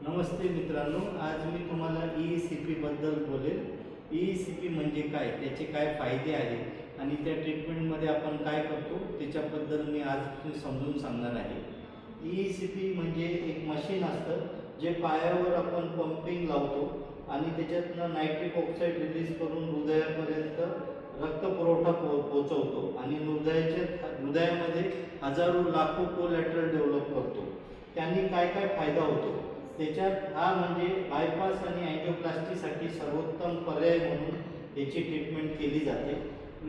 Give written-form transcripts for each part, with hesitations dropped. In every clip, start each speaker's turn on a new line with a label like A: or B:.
A: नमस्ते मित्रांनो, आज मी तुम्हाला ECP बद्दल बोलेल। ECP म्हणजे काय, त्याचे काय फायदे आहेत आणि त्या ट्रीटमेंटमध्ये आपण काय करतो त्याच्याबद्दल मी आज समजून सांगणार आहे। ECP म्हणजे एक मशीन असतं जे पायावर आपण पंपिंग लावतो आणि त्याच्यातनं नायट्रिक ऑक्साईड रिलीज करून हृदयापर्यंत रक्तपुरवठा पोहोचवतो आणि हृदयामध्ये हजारो लाखो कोलॅटरल डेव्हलप करतो। त्यांनी काय काय फायदा होतो त्याच्यात हा म्हणजे बायपास आणि अँजिओप्लास्टीसाठी सर्वोत्तम पर्याय म्हणून याची ट्रीटमेंट केली जाते।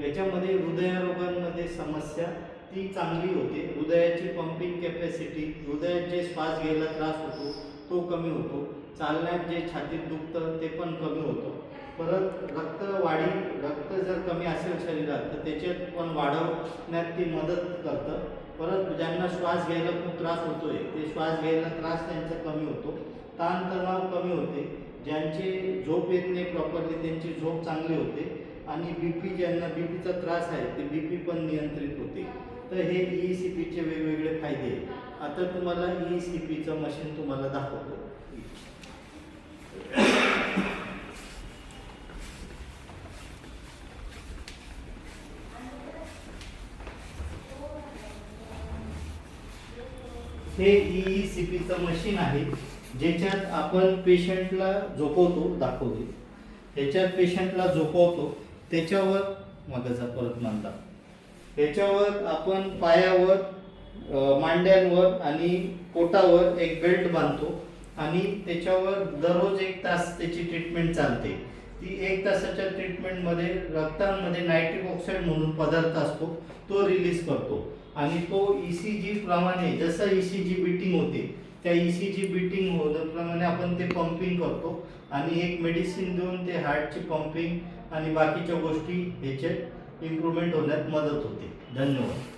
A: याच्यामध्ये हृदयरोगांमध्ये समस्या ती चांगली होते। हृदयाची पंपिंग कॅपॅसिटी, हृदयात जे श्वास घ्यायला त्रास होतो तो कमी होतो। चालण्यात जे छातीत दुखतं ते पण कमी होतं। परत रक्त जर कमी असेल शरीरात तर त्याच्यात पण वाढवण्यात ती मदत करतं। परत ज्यांना श्वास घ्यायला खूप त्रास होतोय ते श्वास घ्यायला त्रास त्यांचा कमी होतो। ताणतणाव कमी होते। ज्यांची झोप येत नाही प्रॉपरली त्यांची झोप चांगली होते आणि ज्यांना बीपीचा त्रास आहे ते बीपी पण नियंत्रित होते। तर हे ECPचे वेगवेगळे फायदे आहेत। आता तुम्हाला ECPचं मशीन तुम्हाला दाखवतो। हे ECPचं मशीन आहे ज्याच्यात आपण पेशंटला झोपवतो, दाखवतो। ह्याच्यात पेशंटला झोपवतो, त्याच्यावर मगजा परत मांडा, ह्याच्यावर आपण पायावर, मांड्यांवर आणि पोटावर एक बेल्ट बांधतो आणि त्याच्यावर दररोज 1 तास त्याची ट्रीटमेंट चालते। ती 1 तासाच्या ट्रीटमेंटमध्ये रक्तामध्ये नायट्रिक ऑक्साईड म्हणून पदार्थ असतो तो रिलीज करतो आणि तो ECG प्रमाणे जसं ECG बीटिंग होते त्या ECG बीटिंग होण्याप्रमाणे आपण ते पंपिंग करतो आणि एक मेडिसिन देऊन ते हार्टची पंपिंग आणि बाकीच्या गोष्टी ह्याचे इम्प्रूव्हमेंट होण्यात मदत होते। धन्यवाद।